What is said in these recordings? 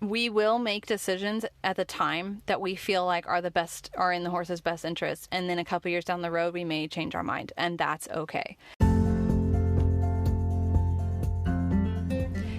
we will make decisions at the time that we feel like are in the horse's best interest. And then a couple years down the road, we may change our mind, and that's okay.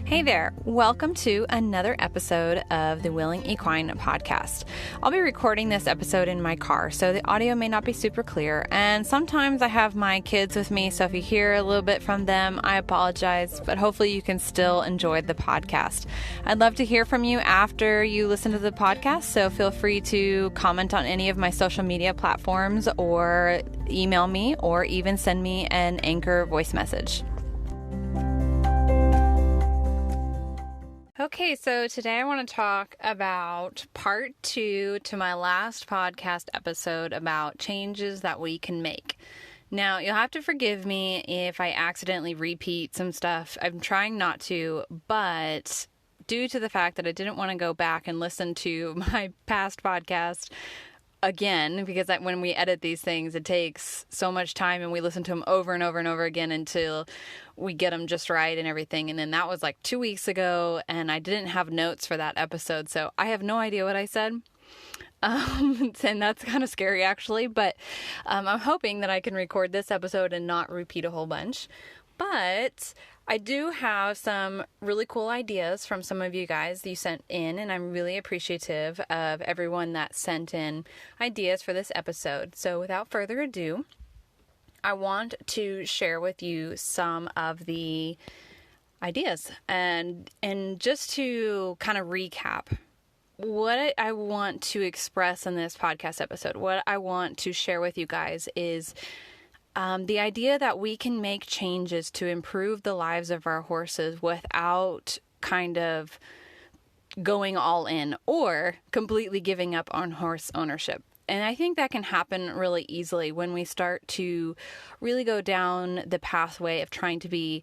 Hey there, welcome to another episode of the Willing Equine podcast. I'll be recording this episode in my car, so the audio may not be super clear, and sometimes I have my kids with me, so if you hear a little bit from them, I apologize, but hopefully you can still enjoy the podcast. I'd love to hear from you after you listen to the podcast, so feel free to comment on any of my social media platforms or email me or even send me an Anchor voice message. Okay, so today I want to talk about part 2 to my last podcast episode about changes that we can make. Now, you'll have to forgive me if I accidentally repeat some stuff. I'm trying not to, but due to the fact that I didn't want to go back and listen to my past podcast again, because when we edit these things, it takes so much time and we listen to them over and over and over again until we get them just right and everything. And then that was like 2 weeks ago and I didn't have notes for that episode. So I have no idea what I said. And that's kind of scary actually, but I'm hoping that I can record this episode and not repeat a whole bunch. But I do have some really cool ideas from some of you guys that you sent in, and I'm really appreciative of everyone that sent in ideas for this episode. So without further ado, I want to share with you some of the ideas and just to kind of recap what I want to express in this podcast episode. What I want to share with you guys is the idea that we can make changes to improve the lives of our horses without kind of going all in or completely giving up on horse ownership. And I think that can happen really easily when we start to really go down the pathway of trying to be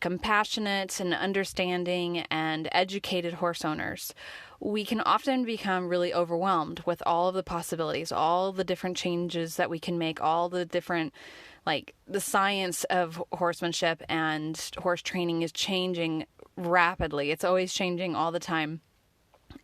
compassionate and understanding and educated horse owners. We can often become really overwhelmed with all of the possibilities, all the different changes that we can make, all the different, like the science of horsemanship and horse training is changing rapidly. It's always changing all the time.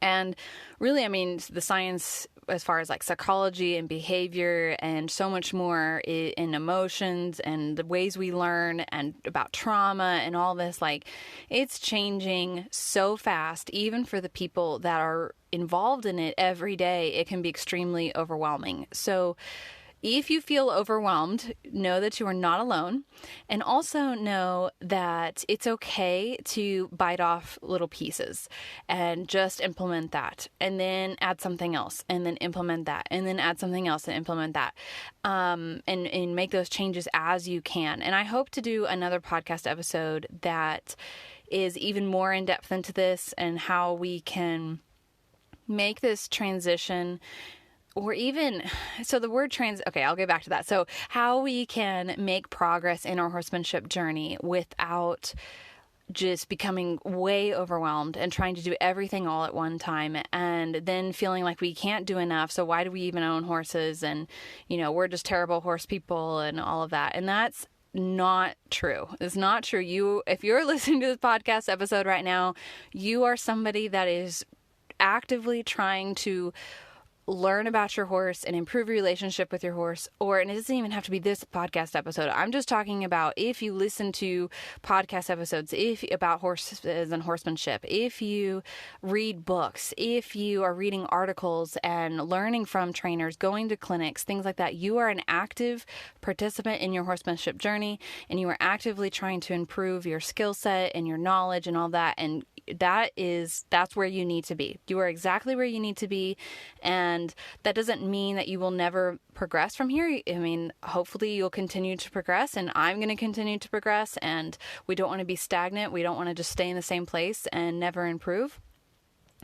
And really, I mean, the science as far as like psychology and behavior and so much more in emotions and the ways we learn and about trauma and all this, like it's changing so fast, even for the people that are involved in it every day. It can be extremely overwhelming. So if you feel overwhelmed, know that you are not alone, and also know that it's okay to bite off little pieces and just implement that, and then add something else, and then implement that, and then add something else and implement that, and make those changes as you can. And I hope to do another podcast episode that is even more in depth into this and how we can make this transition. Or even, so the word okay, I'll get back to that. So how we can make progress in our horsemanship journey without just becoming way overwhelmed and trying to do everything all at one time and then feeling like we can't do enough. So why do we even own horses? And, we're just terrible horse people and all of that. And that's not true. It's not true. If you're listening to this podcast episode right now, you are somebody that is actively trying to learn about your horse and improve your relationship with your horse, and it doesn't even have to be this podcast episode. I'm just talking about if you listen to podcast episodes about horses and horsemanship, if you read books, if you are reading articles and learning from trainers, going to clinics, things like that, you are an active participant in your horsemanship journey, and you are actively trying to improve your skill set and your knowledge and all that, and that's where you need to be. You are exactly where you need to be, and that doesn't mean that you will never progress from here. I mean, hopefully you'll continue to progress, and I'm going to continue to progress, and we don't want to be stagnant. We don't want to just stay in the same place and never improve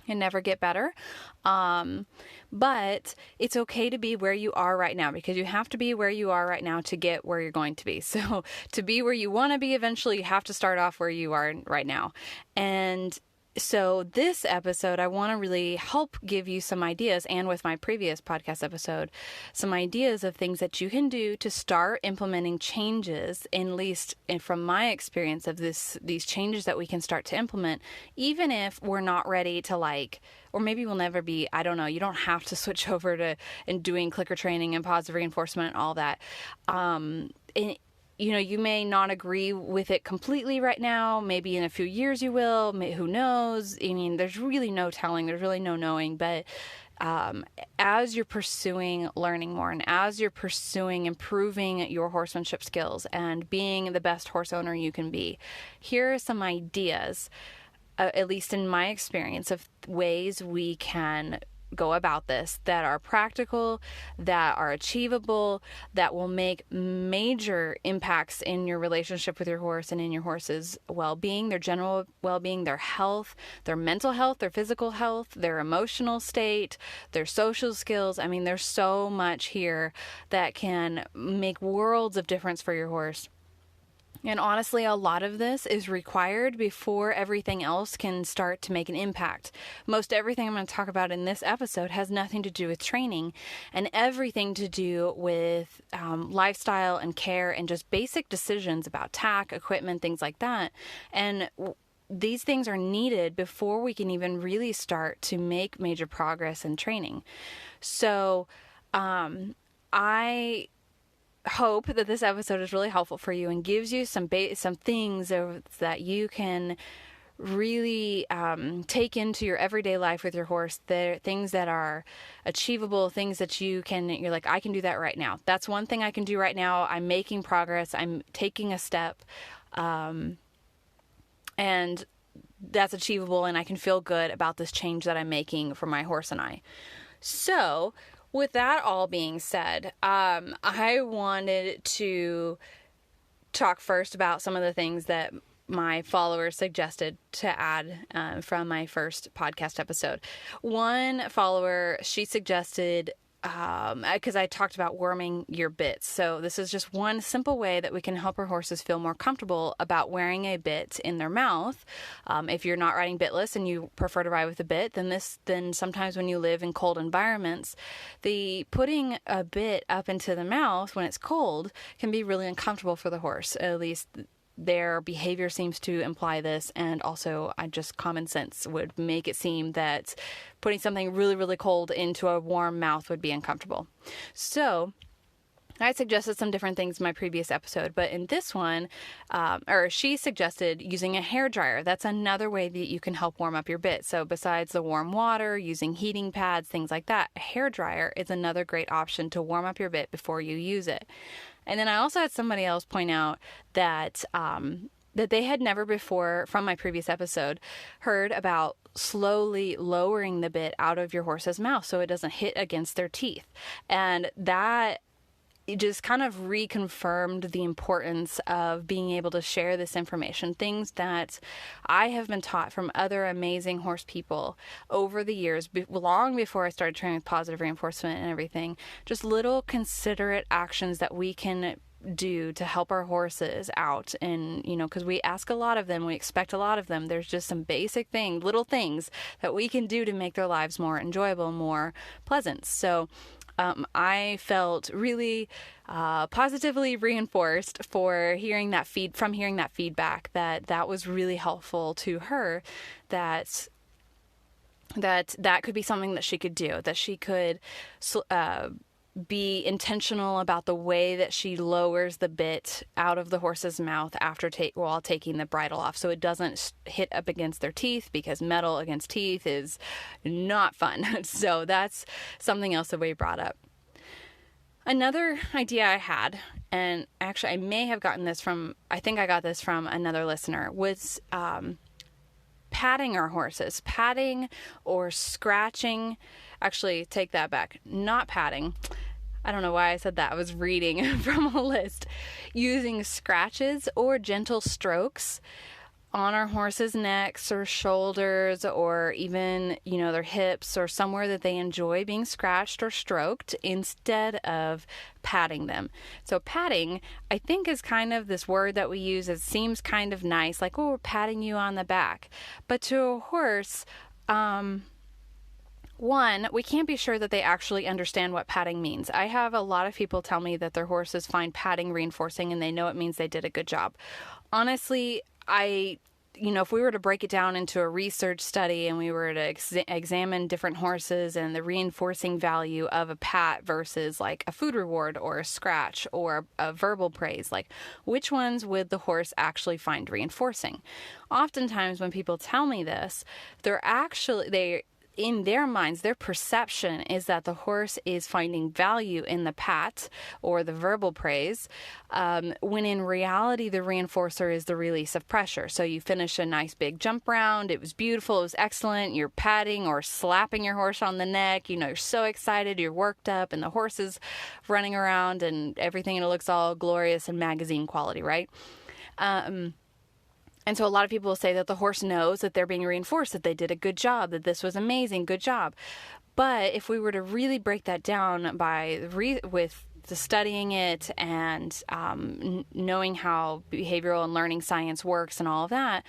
and never get better. But it's okay to be where you are right now, because you have to be where you are right now to get where you're going to be. So to be where you want to be eventually, you have to start off where you are right now. And So this episode, I want to really help give you some ideas, and with my previous podcast episode, some ideas of things that you can do to start implementing changes, at least from my experience of these changes that we can start to implement, even if we're not ready to or maybe we'll never be, I don't know, you don't have to switch over to and doing clicker training and positive reinforcement and all that. You may not agree with it completely right now. Maybe in a few years you will. Who knows? I mean, there's really no telling. There's really no knowing. But as you're pursuing learning more and as you're pursuing improving your horsemanship skills and being the best horse owner you can be, here are some ideas, at least in my experience, of ways we can go about this that are practical, that are achievable, that will make major impacts in your relationship with your horse and in your horse's well-being, their general well-being, their health, their mental health, their physical health, their emotional state, their social skills. I mean, there's so much here that can make worlds of difference for your horse. And honestly, a lot of this is required before everything else can start to make an impact. Most everything I'm going to talk about in this episode has nothing to do with training and everything to do with lifestyle and care and just basic decisions about tack, equipment, things like that. And these things are needed before we can even really start to make major progress in training. So I hope that this episode is really helpful for you and gives you some things that you can really take into your everyday life with your horse. They're things that are achievable, things that you're like, I can do that right now. That's one thing I can do right now. I'm making progress. I'm taking a step. And that's achievable, and I can feel good about this change that I'm making for my horse and I. So with that all being said, I wanted to talk first about some of the things that my followers suggested to add from my first podcast episode. One follower, she suggested, because I talked about worming your bits. So this is just one simple way that we can help our horses feel more comfortable about wearing a bit in their mouth. If you're not riding bitless and you prefer to ride with a bit, then sometimes when you live in cold environments, the putting a bit up into the mouth when it's cold can be really uncomfortable for the horse. At least their behavior seems to imply this, and also just common sense would make it seem that putting something really, really cold into a warm mouth would be uncomfortable. So I suggested some different things in my previous episode, but in this one, she suggested using a hair dryer. That's another way that you can help warm up your bit. So besides the warm water, using heating pads, things like that, a hair dryer is another great option to warm up your bit before you use it. And then I also had somebody else point out that that they had never before, from my previous episode, heard about slowly lowering the bit out of your horse's mouth so it doesn't hit against their teeth. And that it just kind of reconfirmed the importance of being able to share this information, things that I have been taught from other amazing horse people over the years, long before I started training with positive reinforcement and everything, just little considerate actions that we can do to help our horses out. And, because we ask a lot of them, we expect a lot of them. There's just some basic little things that we can do to make their lives more enjoyable, more pleasant. So I felt really positively reinforced for hearing that feedback that was really helpful to her, that could be something that she could do, that she could be intentional about the way that she lowers the bit out of the horse's mouth while taking the bridle off, so it doesn't hit up against their teeth, because metal against teeth is not fun. So that's something else that we brought up. Another idea I had, and actually I may have gotten this I think I got this from another listener, was patting our horses, patting or scratching. Actually, take that back. Not patting. I don't know why I said that. I was reading from a list. Using scratches or gentle strokes on our horse's necks or shoulders, or even, their hips, or somewhere that they enjoy being scratched or stroked, instead of patting them. So patting, I think, is kind of this word that we use. It seems kind of nice, like, oh, we're patting you on the back. But to a horse, one, we can't be sure that they actually understand what patting means. I have a lot of people tell me that their horses find patting reinforcing and they know it means they did a good job. Honestly, if we were to break it down into a research study and we were to examine different horses and the reinforcing value of a pat versus like a food reward or a scratch or a verbal praise, like which ones would the horse actually find reinforcing? Oftentimes when people tell me this, in their minds, their perception is that the horse is finding value in the pat or the verbal praise, when in reality, the reinforcer is the release of pressure. So you finish a nice big jump round. It was beautiful. It was excellent. You're patting or slapping your horse on the neck. You're so excited. You're worked up and the horse is running around and everything. And it looks all glorious and magazine quality, right? And so a lot of people will say that the horse knows that they're being reinforced, that they did a good job, that this was amazing, good job. But if we were to really break that down with the studying it and knowing how behavioral and learning science works and all of that,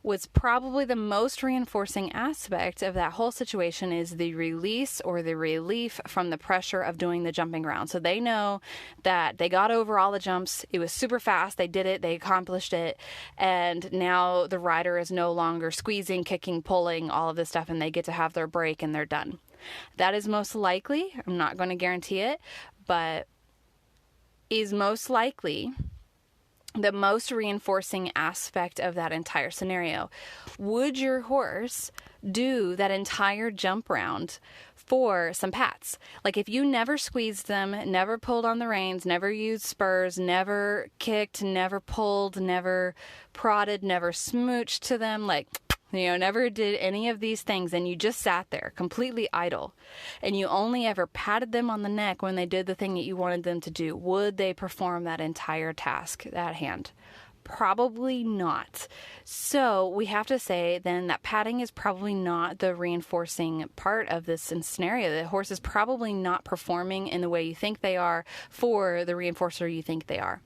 what's probably the most reinforcing aspect of that whole situation is the release or the relief from the pressure of doing the jumping round. So they know that they got over all the jumps. It was super fast. They did it. They accomplished it. And now the rider is no longer squeezing, kicking, pulling, all of this stuff, and they get to have their break and they're done. That is most likely, I'm not going to guarantee it, but is most likely the most reinforcing aspect of that entire scenario. Would your horse do that entire jump round for some pats? Like if you never squeezed them, never pulled on the reins, never used spurs, never kicked, never pulled, never prodded, never smooched to them, never did any of these things, and you just sat there completely idle, and you only ever patted them on the neck when they did the thing that you wanted them to do, would they perform that entire task at hand? Probably not. So we have to say then that patting is probably not the reinforcing part of this scenario. The horse is probably not performing in the way you think they are for the reinforcer you think they are.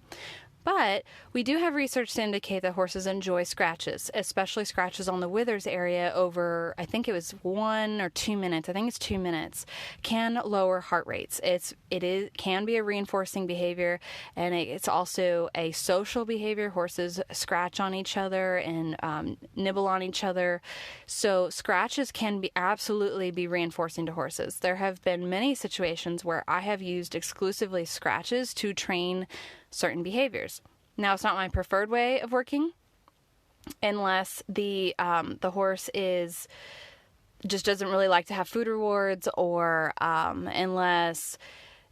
But we do have research to indicate that horses enjoy scratches, especially scratches on the withers area over, I think it was 1 or 2 minutes. I think it's 2 minutes, can lower heart rates. It can be a reinforcing behavior, and it's also a social behavior. Horses scratch on each other and nibble on each other. So scratches can absolutely be reinforcing to horses. There have been many situations where I have used exclusively scratches to train certain behaviors. Now, it's not my preferred way of working unless the horse just doesn't really like to have food rewards, or unless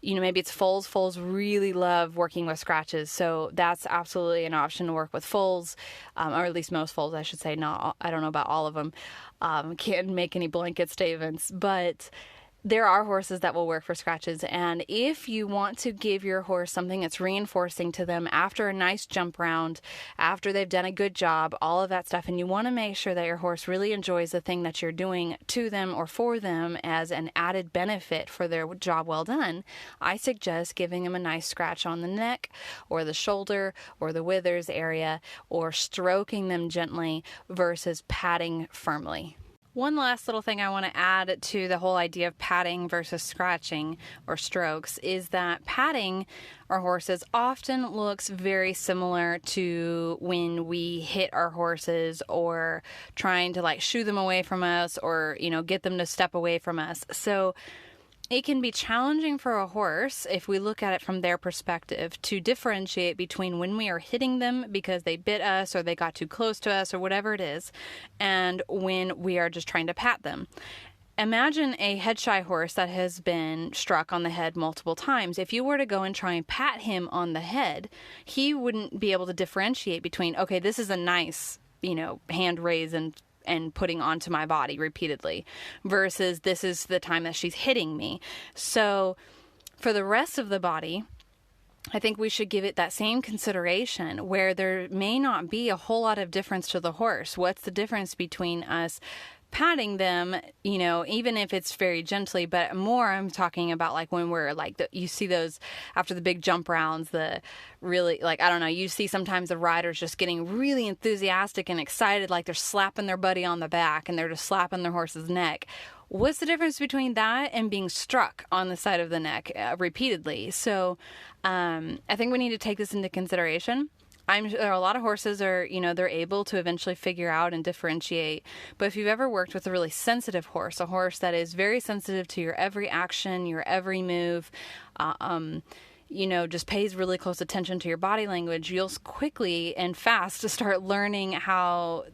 maybe it's foals. Foals really love working with scratches, so that's absolutely an option to work with foals, or at least most foals, I should say. I don't know about all of them. Can't make any blanket statements, but there are horses that will work for scratches, and if you want to give your horse something that's reinforcing to them after a nice jump round, after they've done a good job, all of that stuff, and you want to make sure that your horse really enjoys the thing that you're doing to them or for them as an added benefit for their job well done, I suggest giving them a nice scratch on the neck or the shoulder or the withers area, or stroking them gently versus patting firmly. One last little thing I want to add to the whole idea of patting versus scratching or strokes is that patting our horses often looks very similar to when we hit our horses or trying to shoo them away from us, or, get them to step away from us. So it can be challenging for a horse, if we look at it from their perspective, to differentiate between when we are hitting them because they bit us or they got too close to us or whatever it is, and when we are just trying to pat them. Imagine a head-shy horse that has been struck on the head multiple times. If you were to go and try and pat him on the head, he wouldn't be able to differentiate between, okay, this is a nice, hand raise and putting onto my body repeatedly, versus this is the time that she's hitting me. So for the rest of the body, I think we should give it that same consideration where there may not be a whole lot of difference to the horse. What's the difference between us patting them, even if it's very gently, but more I'm talking about like when we're like, you see those after the big jump rounds, the really like, I don't know, you see sometimes the riders just getting really enthusiastic and excited, like they're slapping their buddy on the back and they're just slapping their horse's neck. What's the difference between that and being struck on the side of the neck repeatedly? So I think we need to take this into consideration. There are a lot of horses are, they're able to eventually figure out and differentiate. But if you've ever worked with a really sensitive horse, a horse that is very sensitive to your every action, your every move, just pays really close attention to your body language, you'll quickly and fast to start learning how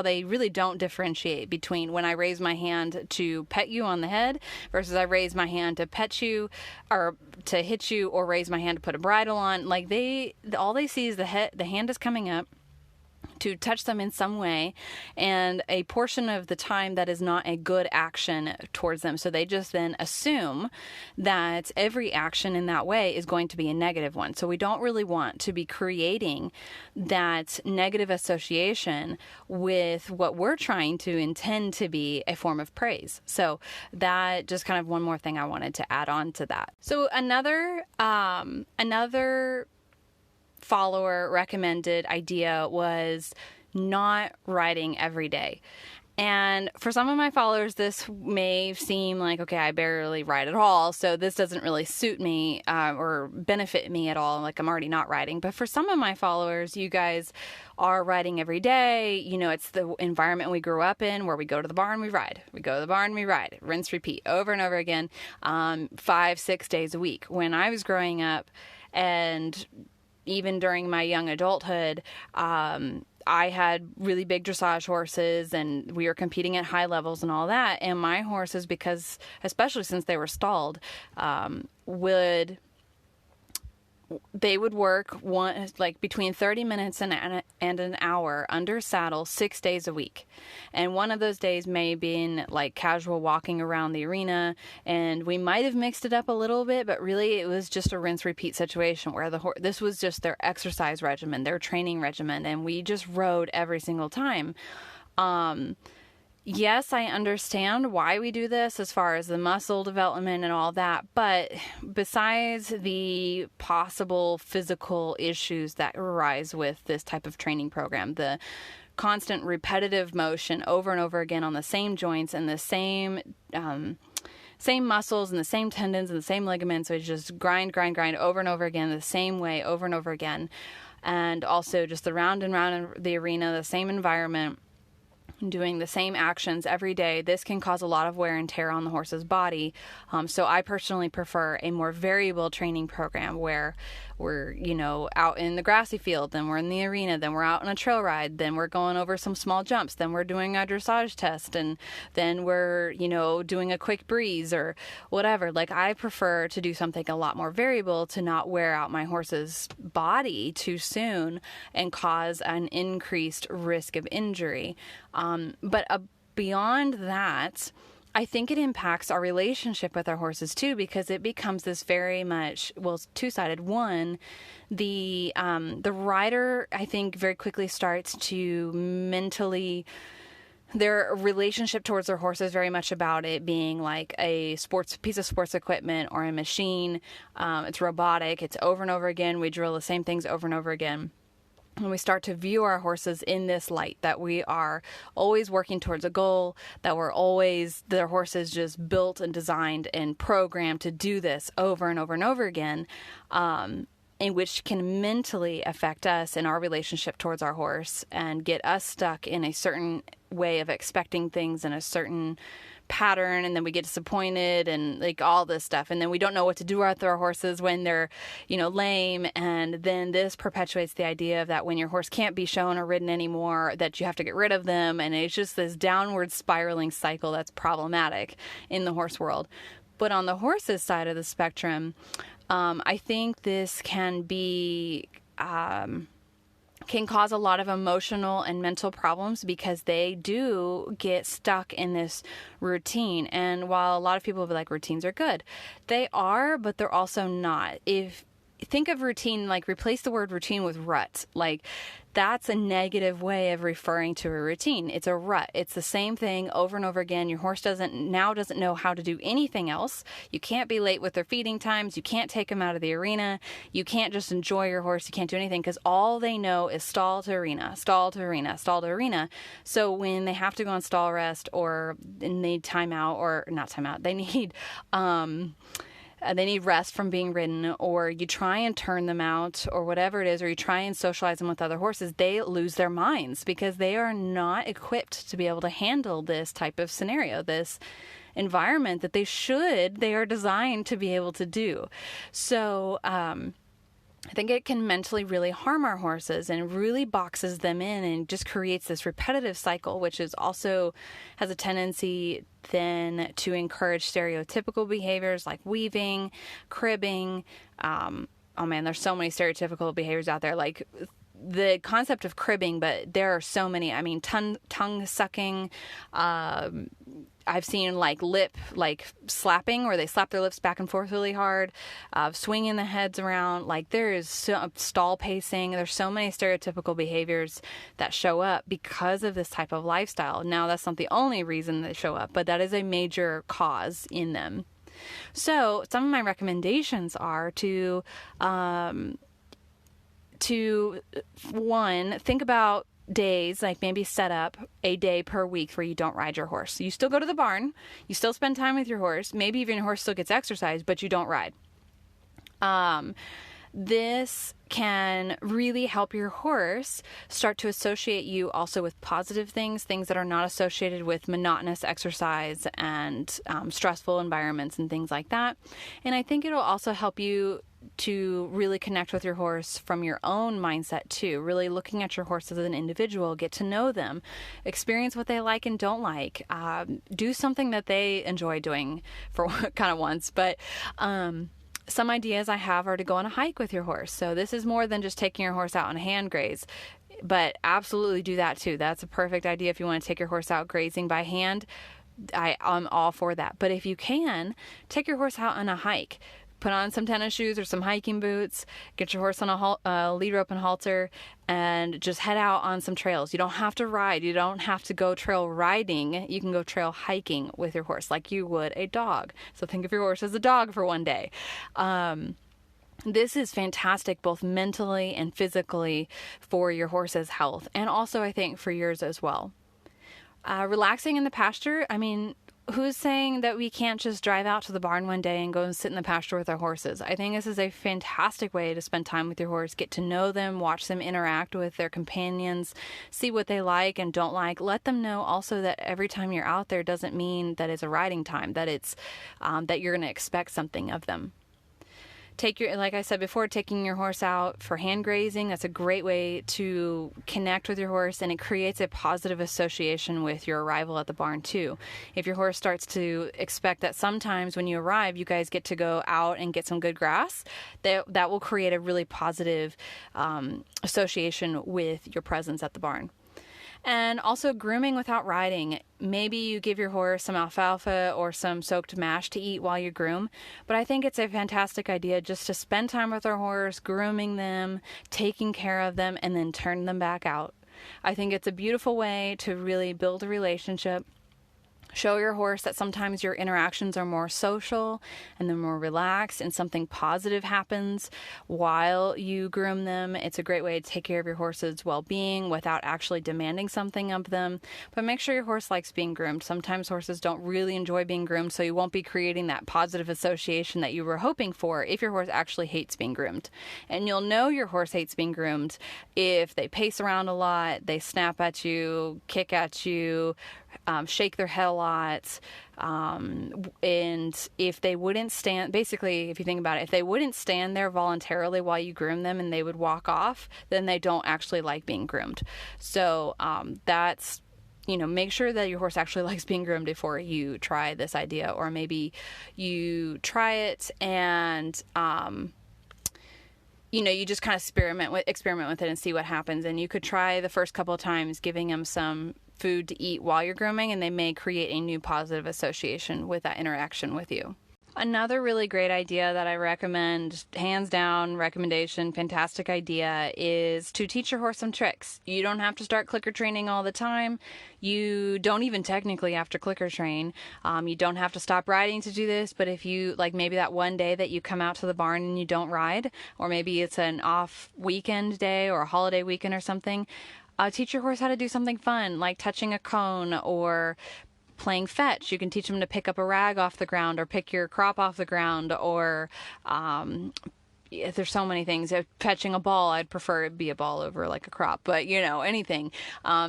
they really don't differentiate between when I raise my hand to pet you on the head versus I raise my hand to pet you or to hit you or raise my hand to put a bridle on. Like all they see is the hand is coming up to touch them in some way, and a portion of the time that is not a good action towards them. So they just then assume that every action in that way is going to be a negative one. So we don't really want to be creating that negative association with what we're trying to intend to be a form of praise. So that just kind of one more thing I wanted to add on to that. So another follower recommended idea was not riding every day. And for some of my followers, this may seem like, okay, I barely ride at all, so this doesn't really suit me or benefit me at all. Like I'm already not riding. But for some of my followers, you guys are riding every day. It's the environment we grew up in where we go to the barn, we ride. We go to the barn, we ride. Rinse, repeat over and over again, 5-6 days a week. When I was growing up and even during my young adulthood, I had really big dressage horses and we were competing at high levels and all that. And my horses, because especially since they were stalled, they would work between 30 minutes and an hour under saddle 6 days a week. And one of those days may have been like casual walking around the arena, and we might have mixed it up a little bit, but really it was just a rinse repeat situation where this was just their exercise regimen, their training regimen, and we just rode every single time. Yes, I understand why we do this as far as the muscle development and all that, but besides the possible physical issues that arise with this type of training program, the constant repetitive motion over and over again on the same joints and the same muscles and the same tendons and the same ligaments, so it's just grind over and over again the same way over and over again, and also just the round and round in the arena, the same environment, doing the same actions every day, this can cause a lot of wear and tear on the horse's body. So I personally prefer a more variable training program where we're, out in the grassy field, then we're in the arena, then we're out on a trail ride, then we're going over some small jumps, then we're doing a dressage test, and then we're, doing a quick breeze or whatever. Like I prefer to do something a lot more variable to not wear out my horse's body too soon and cause an increased risk of injury. But beyond that, I think it impacts our relationship with our horses too, because it becomes this very much, it's two-sided. One, the rider, I think, very quickly starts to mentally, their relationship towards their horse is very much about it being like a piece of sports equipment or a machine. It's robotic. It's over and over again. We drill the same things over and over again. And we start to view our horses in this light, that we are always working towards a goal, that their horses just built and designed and programmed to do this over and over and over again, in which can mentally affect us in our relationship towards our horse and get us stuck in a certain way of expecting things in a certain pattern, and then we get disappointed and like all this stuff, and then we don't know what to do with our horses when they're lame, and then this perpetuates the idea of that when your horse can't be shown or ridden anymore, that you have to get rid of them, and it's just this downward spiraling cycle that's problematic in the horse world. But on the horse's side of the spectrum, I think this can cause a lot of emotional and mental problems because they do get stuck in this routine. And while a lot of people will be like, routines are good, they are, but they're also not. If think of routine, like replace the word routine with rut. Like that's a negative way of referring to a routine. It's a rut. It's the same thing over and over again. Your horse doesn't know how to do anything else. You can't be late with their feeding times. You can't take them out of the arena. You can't just enjoy your horse. You can't do anything because all they know is stall to arena, stall to arena, stall to arena. So when they have to go on stall rest or need timeout, or not timeout, they need rest from being ridden, or you try and turn them out or whatever it is, or you try and socialize them with other horses, they lose their minds because they are not equipped to be able to handle this type of scenario, this environment that they are designed to be able to do. So, I think it can mentally really harm our horses and really boxes them in and just creates this repetitive cycle, which is also has a tendency then to encourage stereotypical behaviors like weaving, cribbing. Oh man, there's so many stereotypical behaviors out there, like the concept of cribbing, but there are so many. I mean, tongue sucking. I've seen lip slapping, where they slap their lips back and forth really hard, swinging the heads around. Like there is stall pacing. There's so many stereotypical behaviors that show up because of this type of lifestyle. Now, that's not the only reason they show up, but that is a major cause in them. So some of my recommendations are to one, think about days, like maybe set up a day per week where you don't ride your horse. You still go to the barn, you still spend time with your horse, maybe even your horse still gets exercise, but you don't ride. This can really help your horse start to associate you also with positive things that are not associated with monotonous exercise and stressful environments and things like that. And I think it'll also help you to really connect with your horse from your own mindset too, really looking at your horse as an individual, get to know them, experience what they like and don't like, do something that they enjoy doing for kind of once. But some ideas I have are to go on a hike with your horse. So this is more than just taking your horse out on a hand graze, but absolutely do that too. That's a perfect idea if you want to take your horse out grazing by hand. I'm all for that. But if you can, take your horse out on a hike. Put on some tennis shoes or some hiking boots, get your horse on a lead rope and halter, and just head out on some trails. You don't have to ride. You don't have to go trail riding. You can go trail hiking with your horse like you would a dog. So think of your horse as a dog for one day. This is fantastic both mentally and physically for your horse's health, and also I think for yours as well. Relaxing in the pasture, I mean, who's saying that we can't just drive out to the barn one day and go and sit in the pasture with our horses? I think this is a fantastic way to spend time with your horse, get to know them, watch them interact with their companions, see what they like and don't like. Let them know also that every time you're out there doesn't mean that it's a riding time, that it's that you're going to expect something of them. Like I said before, taking your horse out for hand grazing, that's a great way to connect with your horse, and it creates a positive association with your arrival at the barn too. If your horse starts to expect that sometimes when you arrive, you guys get to go out and get some good grass, that will create a really positive association with your presence at the barn. And also grooming without riding. Maybe you give your horse some alfalfa or some soaked mash to eat while you groom, but I think it's a fantastic idea just to spend time with our horse, grooming them, taking care of them, and then turn them back out. I think it's a beautiful way to really build a relationship. Show your horse that sometimes your interactions are more social and they're more relaxed and something positive happens while you groom them. It's a great way to take care of your horse's well-being without actually demanding something of them. But make sure your horse likes being groomed. Sometimes horses don't really enjoy being groomed, so you won't be creating that positive association that you were hoping for if your horse actually hates being groomed. And you'll know your horse hates being groomed if they pace around a lot, they snap at you, kick at you, shake their head a lot, and if they wouldn't stand, basically, if you think about it, if they wouldn't stand there voluntarily while you groom them and they would walk off, then they don't actually like being groomed. So that's, make sure that your horse actually likes being groomed before you try this idea, or maybe you try it and you just kind of experiment with it and see what happens. And you could try the first couple of times giving them some food to eat while you're grooming, and they may create a new positive association with that interaction with you. Another really great idea that I recommend, hands down recommendation, fantastic idea, is to teach your horse some tricks. You don't have to start clicker training all the time. You don't even technically have to clicker train. You don't have to stop riding to do this, but if you, like maybe that one day that you come out to the barn and you don't ride, or maybe it's an off weekend day or a holiday weekend or something, teach your horse how to do something fun, like touching a cone or playing fetch. You can teach them to pick up a rag off the ground or pick your crop off the ground, or there's so many things. Fetching a ball, I'd prefer it be a ball over like a crop, but anything.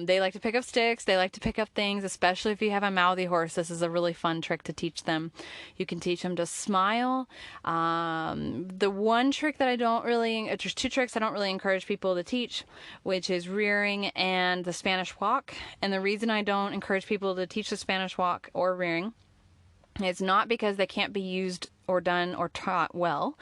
They like to pick up sticks. They like to pick up things, especially if you have a mouthy horse. This is a really fun trick to teach them. You can teach them to smile. The one trick that there's two tricks I don't really encourage people to teach, which is rearing and the Spanish walk. And the reason I don't encourage people to teach the Spanish walk or rearing, it's not because they can't be used or done or taught well,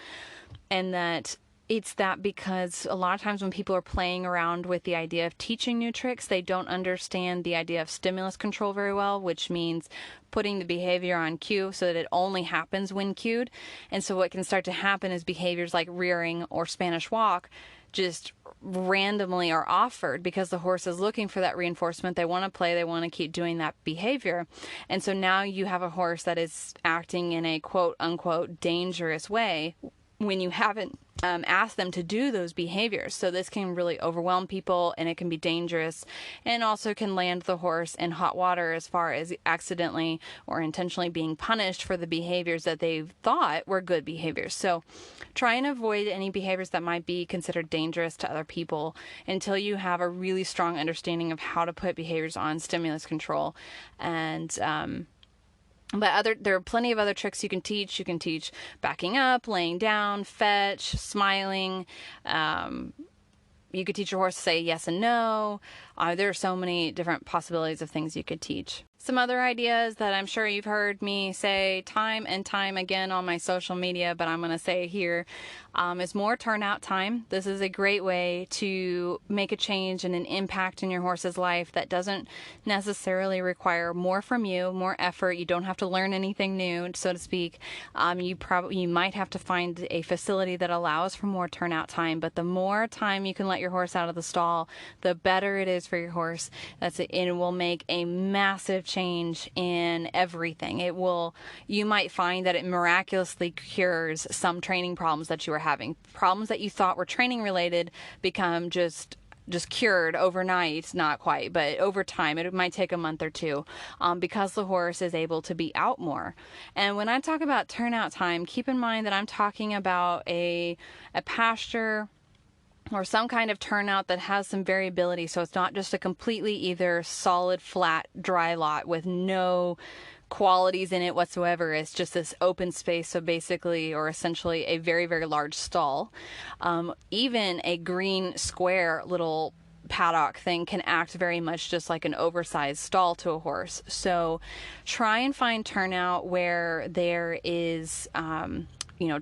and that it's that because a lot of times when people are playing around with the idea of teaching new tricks, they don't understand the idea of stimulus control very well, which means putting the behavior on cue so that it only happens when cued. And so what can start to happen is behaviors like rearing or Spanish walk just randomly are offered because the horse is looking for that reinforcement. They want to play. They want to keep doing that behavior. And so now you have a horse that is acting in a quote unquote dangerous way when you haven't asked them to do those behaviors. So this can really overwhelm people, and it can be dangerous, and also can land the horse in hot water as far as accidentally or intentionally being punished for the behaviors that they thought were good behaviors. So try and avoid any behaviors that might be considered dangerous to other people until you have a really strong understanding of how to put behaviors on stimulus control. And there are plenty of other tricks you can teach. You can teach backing up, laying down, fetch, smiling. You could teach your horse to say yes and no. There are so many different possibilities of things you could teach. Some other ideas that I'm sure you've heard me say time and time again on my social media, but I'm going to say here, is more turnout time. This is a great way to make a change and an impact in your horse's life that doesn't necessarily require more from you, more effort. You don't have to learn anything new, so to speak. You might have to find a facility that allows for more turnout time, but the more time you can let your horse out of the stall, the better it is for your horse. It will make a massive change in everything. You might find that it miraculously cures some training problems that you were having. Problems that you thought were training related become just cured overnight. Not quite, but over time. It might take a month or two because the horse is able to be out more. And when I talk about turnout time, keep in mind that I'm talking about a pasture or some kind of turnout that has some variability. So it's not just a completely either solid, flat, dry lot with no qualities in it whatsoever. It's just this open space. So basically, or essentially, a very, very large stall. Even a green square little paddock thing can act very much just like an oversized stall to a horse. So try and find turnout where there is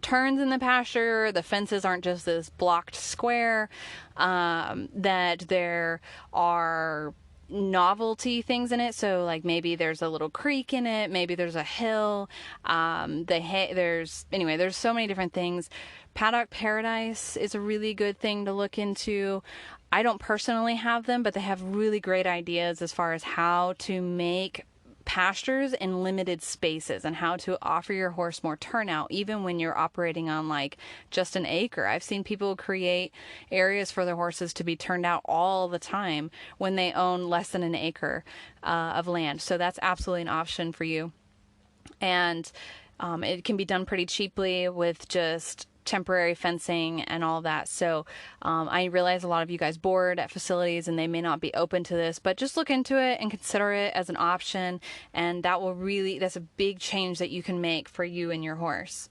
turns in the pasture, the fences aren't just this blocked square, that there are novelty things in it. So like maybe there's a little creek in it, maybe there's a hill, there's so many different things. Paddock Paradise is a really good thing to look into. I don't personally have them, but they have really great ideas as far as how to make pastures in limited spaces and how to offer your horse more turnout even when you're operating on like just an acre. I've seen people create areas for their horses to be turned out all the time when they own less than an acre of land. So that's absolutely an option for you. And it can be done pretty cheaply with just temporary fencing and all that. So I realize a lot of you guys board at facilities and they may not be open to this, but just look into it and consider it as an option. And that's a big change that you can make for you and your horse.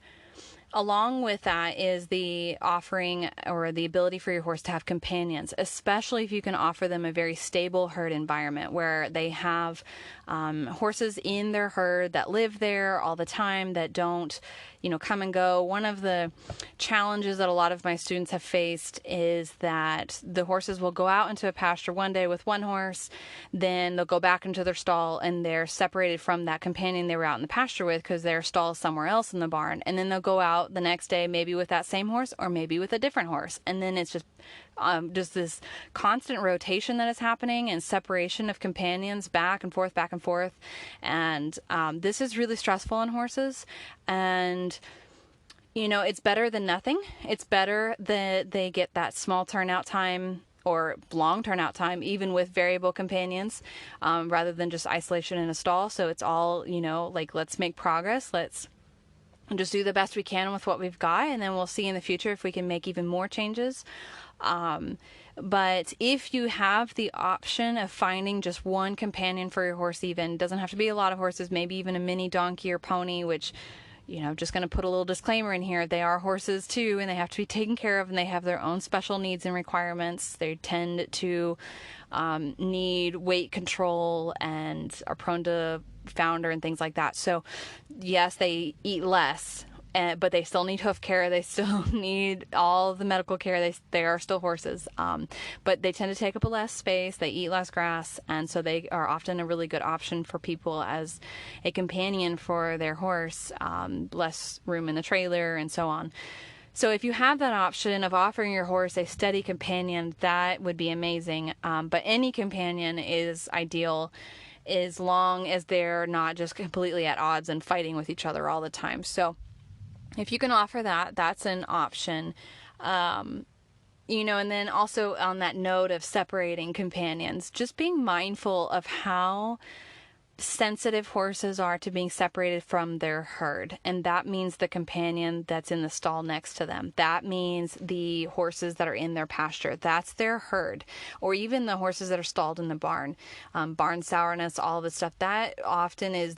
Along with that is the offering or the ability for your horse to have companions, especially if you can offer them a very stable herd environment where they have horses in their herd that live there all the time, that don't, come and go. One of the challenges that a lot of my students have faced is that the horses will go out into a pasture one day with one horse, then they'll go back into their stall and they're separated from that companion they were out in the pasture with because their stall is somewhere else in the barn. And then they'll go out the next day, maybe with that same horse or maybe with a different horse. And then it's just this constant rotation that is happening and separation of companions back and forth, back and forth. And this is really stressful on horses. And, it's better than nothing. It's better that they get that small turnout time or long turnout time, even with variable companions, rather than just isolation in a stall. So it's all, let's make progress. Let's just do the best we can with what we've got. And then we'll see in the future if we can make even more changes. But if you have the option of finding just one companion for your horse, even doesn't have to be a lot of horses, maybe even a mini donkey or pony, which, just going to put a little disclaimer in here. They are horses too, and they have to be taken care of, and they have their own special needs and requirements. They tend to need weight control and are prone to founder and things like that. So yes, they eat less, but they still need hoof care. They still need all the medical care. They are still horses, but they tend to take up a less space. They eat less grass, and so they are often a really good option for people as a companion for their horse. Less room in the trailer and so on. So if you have that option of offering your horse a steady companion, that would be amazing. But any companion is ideal as long as they're not just completely at odds and fighting with each other all the time. So if you can offer that, that's an option. And then also on that note of separating companions, just being mindful of how sensitive horses are to being separated from their herd. And that means the companion that's in the stall next to them. That means the horses that are in their pasture. That's their herd. Or even the horses that are stalled in the barn. Barn sourness, all of this stuff. That often is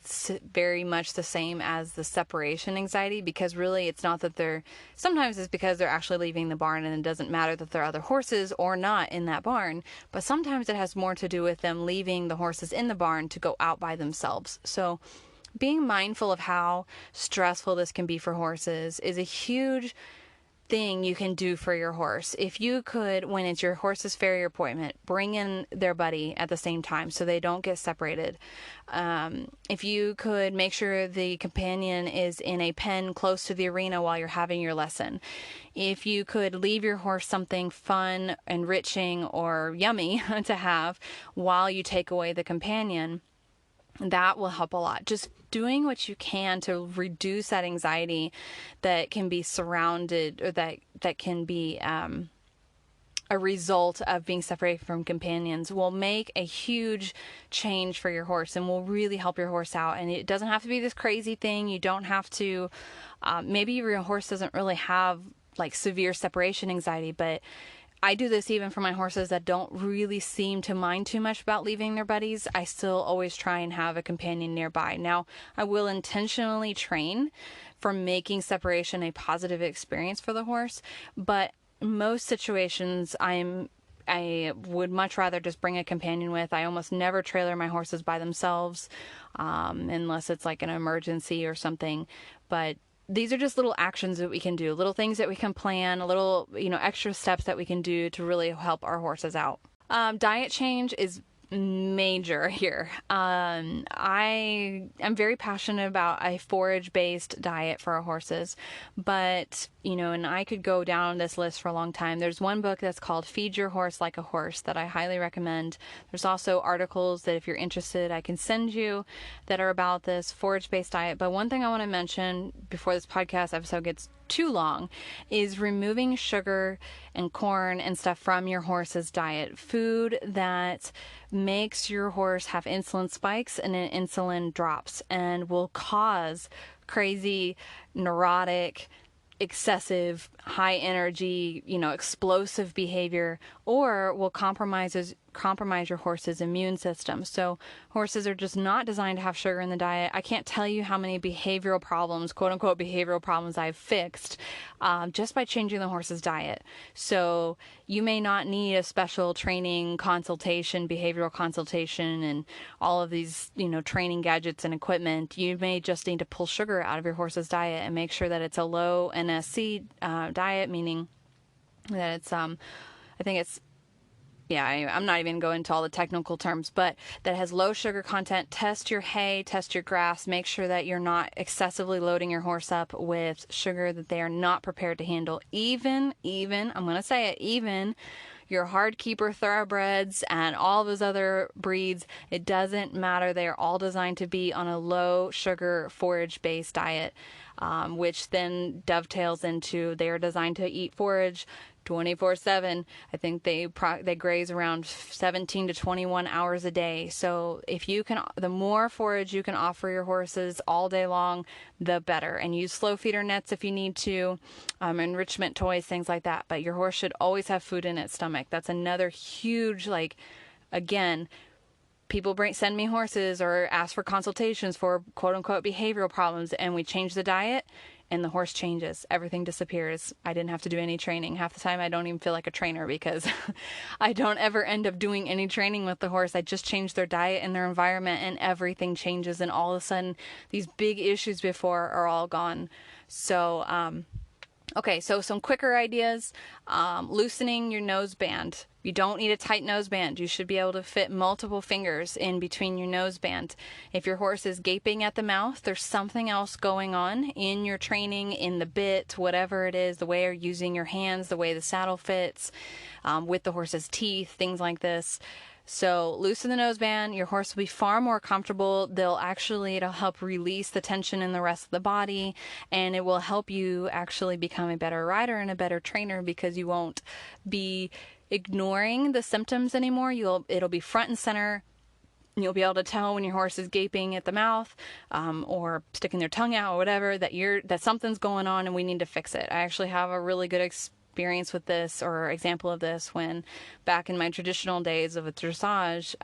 very much the same as the separation anxiety, because really it's not that sometimes it's because they're actually leaving the barn and it doesn't matter that there are other horses or not in that barn. But sometimes it has more to do with them leaving the horses in the barn to go out by themselves. So being mindful of how stressful this can be for horses is a huge thing you can do for your horse. If you could, when it's your horse's farrier appointment, bring in their buddy at the same time so they don't get separated. If you could make sure the companion is in a pen close to the arena while you're having your lesson. If you could leave your horse something fun, enriching, or yummy to have while you take away the companion, that will help a lot. Just doing what you can to reduce that anxiety that can be surrounded, or that can be a result of being separated from companions, will make a huge change for your horse and will really help your horse out. And it doesn't have to be this crazy thing. You don't have to, maybe your horse doesn't really have like severe separation anxiety, but I do this even for my horses that don't really seem to mind too much about leaving their buddies. I still always try and have a companion nearby. Now, I will intentionally train for making separation a positive experience for the horse, but most situations I would much rather just bring a companion with. I almost never trailer my horses by themselves, unless it's like an emergency or something. But these are just little actions that we can do, little things that we can plan, little, extra steps that we can do to really help our horses out. Diet change is major here. I am very passionate about a forage-based diet for our horses, but, and I could go down this list for a long time. There's one book that's called Feed Your Horse Like a Horse that I highly recommend. There's also articles that if you're interested, I can send you that are about this forage-based diet. But one thing I want to mention before this podcast episode gets too long is removing sugar and corn and stuff from your horse's diet. Food that makes your horse have insulin spikes and then insulin drops and will cause crazy, neurotic, excessive, high energy, explosive behavior, or will compromise compromise your horse's immune system. So horses are just not designed to have sugar in the diet. I can't tell you how many behavioral problems, quote unquote behavioral problems, I've fixed just by changing the horse's diet. So you may not need a special training consultation, behavioral consultation, and all of these, training gadgets and equipment. You may just need to pull sugar out of your horse's diet and make sure that it's a low NSC diet, meaning that it's, I think it's, I'm not even going into all the technical terms, but that has low sugar content. Test your hay, test your grass, make sure that you're not excessively loading your horse up with sugar that they are not prepared to handle. Even, I'm going to say it, even your hard keeper thoroughbreds and all those other breeds, it doesn't matter. They are all designed to be on a low sugar forage based diet, which then dovetails into they are designed to eat forage 24/7. I think they graze around 17 to 21 hours a day. So if you can, the more forage you can offer your horses all day long, the better. And use slow feeder nets if you need to, enrichment toys, things like that. But your horse should always have food in its stomach. That's another huge, again, people send me horses or ask for consultations for quote unquote behavioral problems, and we change the diet and the horse changes. Everything disappears. I didn't have to do any training. Half the time I don't even feel like a trainer because I don't ever end up doing any training with the horse. I just change their diet and their environment and everything changes, and all of a sudden these big issues before are all gone. So, okay, so some quicker ideas. Loosening your nose band. You don't need a tight nose band. You should be able to fit multiple fingers in between your nose band. If your horse is gaping at the mouth, there's something else going on in your training, in the bit, whatever it is, the way you're using your hands, the way the saddle fits, with the horse's teeth, things like this. So loosen the nose band. Your horse will be far more comfortable. It'll help release the tension in the rest of the body, and it will help you actually become a better rider and a better trainer because you won't be ignoring the symptoms anymore. It'll be front and center. You'll be able to tell when your horse is gaping at the mouth, or sticking their tongue out or whatever, that something's going on and we need to fix it. I actually have a really good experience with this, or example of this, when back in my traditional days of dressage,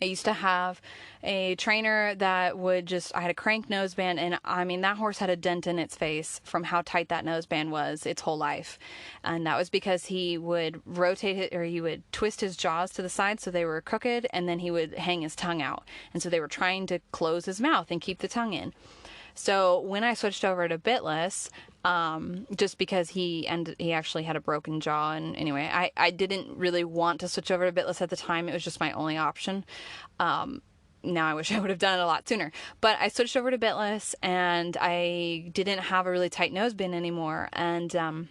I used to have a trainer that I had a crank noseband, and I mean, that horse had a dent in its face from how tight that noseband was its whole life. And that was because he would rotate it, or he would twist his jaws to the side so they were crooked, and then he would hang his tongue out. And so they were trying to close his mouth and keep the tongue in. So when I switched over to bitless, just because he actually had a broken jaw, and anyway, I didn't really want to switch over to bitless at the time. It was just my only option. Now I wish I would have done it a lot sooner, but I switched over to bitless, and I didn't have a really tight nose bin anymore. And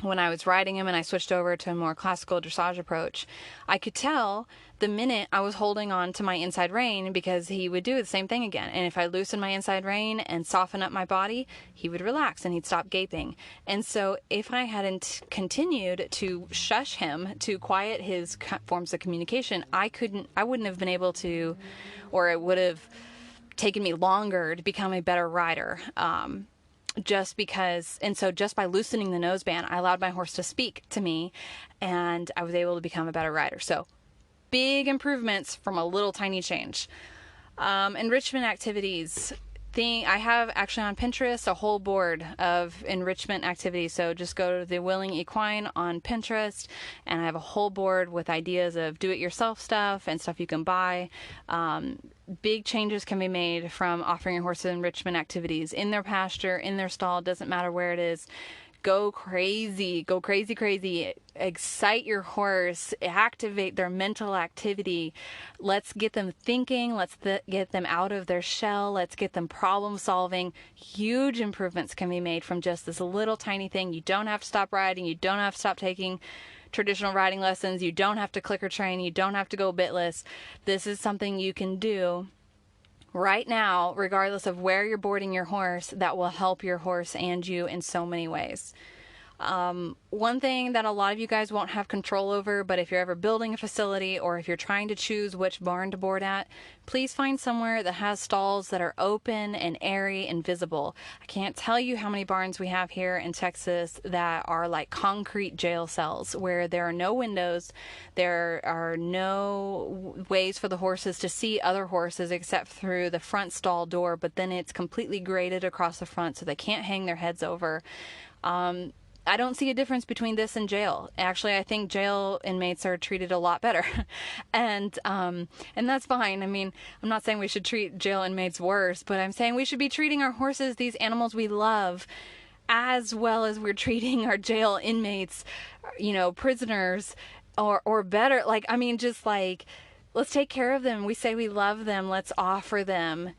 when I was riding him and I switched over to a more classical dressage approach, I could tell the minute I was holding on to my inside rein, because he would do the same thing again. And if I loosened my inside rein and soften up my body, he would relax and he'd stop gaping. And so if I hadn't continued to shush him to quiet his forms of communication, I wouldn't have been able to, or it would have taken me longer to become a better rider. Just by loosening the noseband, I allowed my horse to speak to me, and I was able to become a better rider. So big improvements from a little tiny change. Enrichment activities. I have actually on Pinterest a whole board of enrichment activities. So just go to the Willing Equine on Pinterest, and I have a whole board with ideas of do-it-yourself stuff and stuff you can buy. Big changes can be made from offering your horses enrichment activities in their pasture, in their stall, doesn't matter where it is. Go crazy, crazy. Excite your horse, activate their mental activity. Let's get them thinking. Let's get them out of their shell. Let's get them problem solving. Huge improvements can be made from just this little tiny thing. You don't have to stop riding. You don't have to stop taking traditional riding lessons. You don't have to clicker train. You don't have to go bitless. This is something you can do right now, regardless of where you're boarding your horse, that will help your horse and you in so many ways. One thing that a lot of you guys won't have control over, but if you're ever building a facility or if you're trying to choose which barn to board at, please find somewhere that has stalls that are open and airy and visible. I can't tell you how many barns we have here in Texas that are like concrete jail cells where there are no windows, there are no ways for the horses to see other horses except through the front stall door, but then it's completely graded across the front so they can't hang their heads over. I don't see a difference between this and jail. Actually, I think jail inmates are treated a lot better. and that's fine. I mean, I'm not saying we should treat jail inmates worse, but I'm saying we should be treating our horses, these animals we love, as well as we're treating our jail inmates, prisoners, or better. Let's take care of them. We say we love them. Let's offer them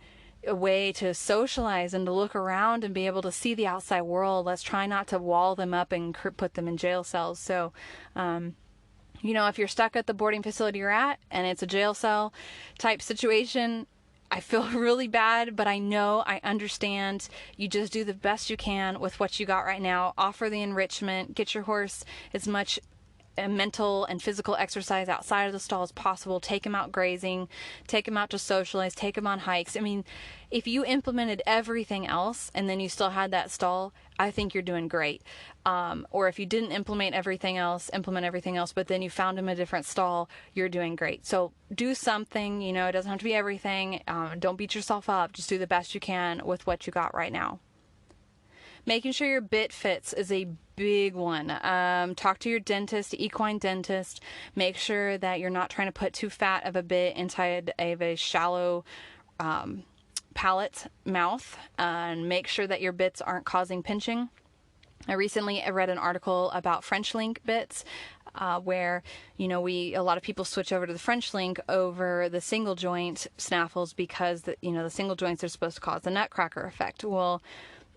a way to socialize and to look around and be able to see the outside world. Let's try not to wall them up and put them in jail cells. So, if you're stuck at the boarding facility you're at and it's a jail cell type situation, I feel really bad, but I understand. You just do the best you can with what you got right now. Offer the enrichment, get your horse as much mental and physical exercise outside of the stall as possible. Take them out grazing, take them out to socialize, take them on hikes. I mean, if you implemented everything else and then you still had that stall, I think you're doing great. Or if you didn't implement everything else, but then you found them a different stall, you're doing great. So do something, it doesn't have to be everything. Don't beat yourself up. Just do the best you can with what you got right now. Making sure your bit fits is a big one. Talk to your dentist, equine dentist. Make sure that you're not trying to put too fat of a bit inside of a shallow palate mouth, and make sure that your bits aren't causing pinching. I recently read an article about French link bits, where, a lot of people switch over to the French link over the single joint snaffles because, the single joints are supposed to cause the nutcracker effect. Well,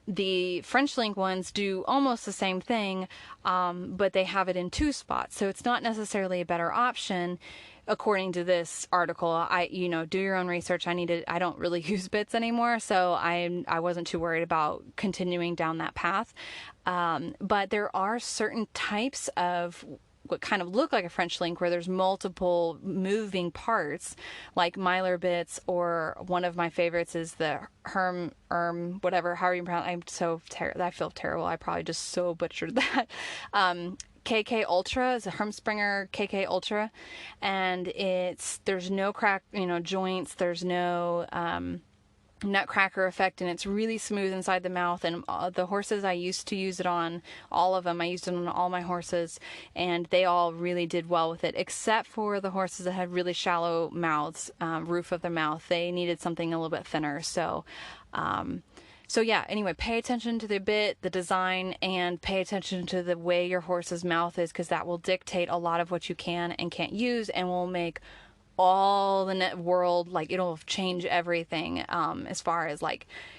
the French link ones do almost the same thing, but they have it in two spots. So it's not necessarily a better option, according to this article. Do your own research. I don't really use bits anymore, so I wasn't too worried about continuing down that path. But there are certain types of what kind of look like a French link where there's multiple moving parts, like mylar bits, or one of my favorites is the whatever, however you pronounce. I feel terrible. I probably just so butchered that. KK Ultra is a Hermspringer KK Ultra, and there's no crack, joints. There's no nutcracker effect, and it's really smooth inside the mouth. And the horses I used to use it on, all of them, I used it on all my horses, and they all really did well with it, except for the horses that had really shallow mouths, roof of their mouth. They needed something a little bit thinner. So yeah, anyway, pay attention to the bit, the design, and pay attention to the way your horse's mouth is, because that will dictate a lot of what you can and can't use, and will make all the net world, it'll change everything, as far as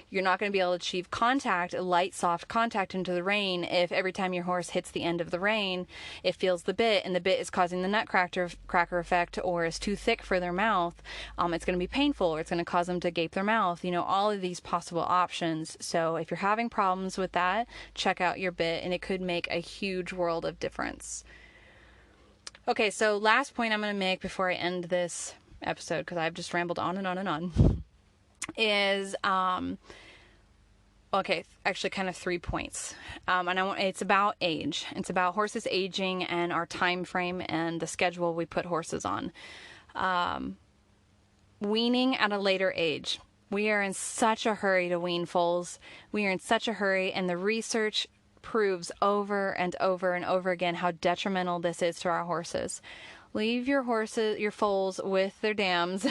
you're not going to be able to achieve contact, light, soft contact into the rein if every time your horse hits the end of the rein, it feels the bit, and the bit is causing the nutcracker effect, or is too thick for their mouth. It's going to be painful, or it's going to cause them to gape their mouth, all of these possible options. So if you're having problems with that, check out your bit, and it could make a huge world of difference. Okay, so last point I'm going to make before I end this episode, because I've just rambled on and on and on, is, actually kind of 3 points. And it's about age. It's about horses aging and our time frame and the schedule we put horses on. Weaning at a later age. We are in such a hurry to wean foals. We are in such a hurry, and the research proves over and over and over again how detrimental this is to our horses. Leave your foals with their dams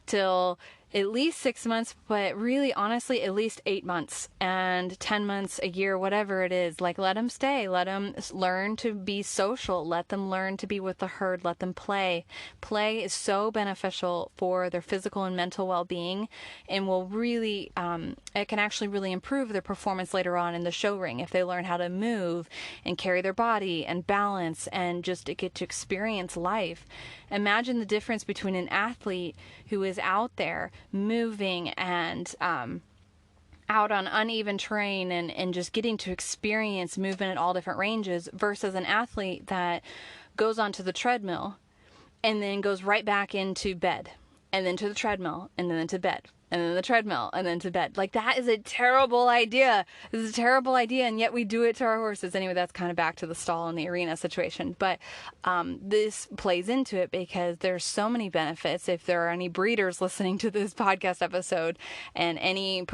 till at least 6 months, but really, honestly, at least 8 months and 10 months, a year, whatever it is. Let them stay. Let them learn to be social. Let them learn to be with the herd. Let them play. Play is so beneficial for their physical and mental well-being, and will really, it can actually really improve their performance later on in the show ring if they learn how to move and carry their body and balance and just get to experience life. Imagine the difference between an athlete who is out there moving and out on uneven terrain and just getting to experience movement at all different ranges versus an athlete that goes onto the treadmill and then goes right back into bed and then to the treadmill and then to bed and then the treadmill and then to bed. Like, that is a terrible idea. This is a terrible idea, and yet we do it to our horses. Anyway, that's kind of back to the stall and the arena situation. But this plays into it because there's so many benefits. If there are any breeders listening to this podcast episode and any